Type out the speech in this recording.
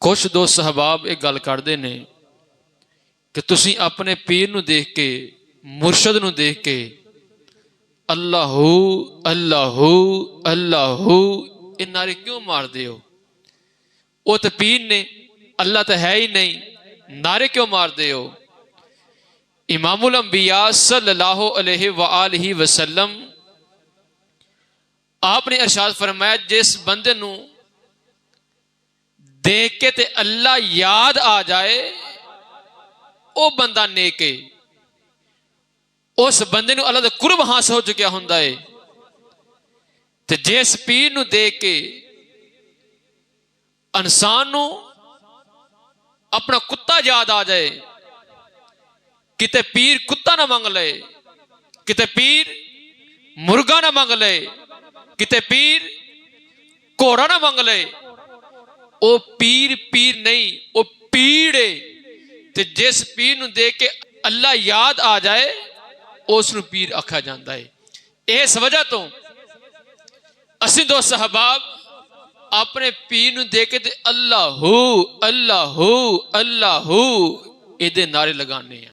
कुछ दोस्त सहबाब एक गल करते ने कि तुसी अपने पीर नूं देख के मुर्शद नूं देख के अल्लाहू अल्लाहू अल्लाहू ये नारे क्यों मारते हो? वो तो पीर ने, अल्लाह तो है ही नहीं, नारे क्यों मारते हो? इमामुल अंबिया सल्लल्लाहु अलैहि वसल्लम आपने इरशाद फरमाया, जिस बंदे नूं देख के ते अल्लाह याद आ जाए वो बंदा नेक है। उस बंदे नूं अल्लाह दा कुर्ब हासिल हो चुकिया हुंदा है। ते जिस पीर नूं देख के इंसान नूं अपना कुत्ता याद आ जाए, किते पीर कुत्ता ना मंग ले, किते पीर मुर्गा ना मंग ले, किते पीर घोड़ा ना मंग ले, वो पीर पीर नहीं, वो पीड़ है। ते जिस पीर नूं देख के अल्लाह याद आ जाए उस नूं पीर आखा जाता है। इस वजह तो असीं दो सहबाब अपने पीर नूं देख के ते अल्लाहू अल्लाहू अल्लाहू इहदे नारे लगाने हैं।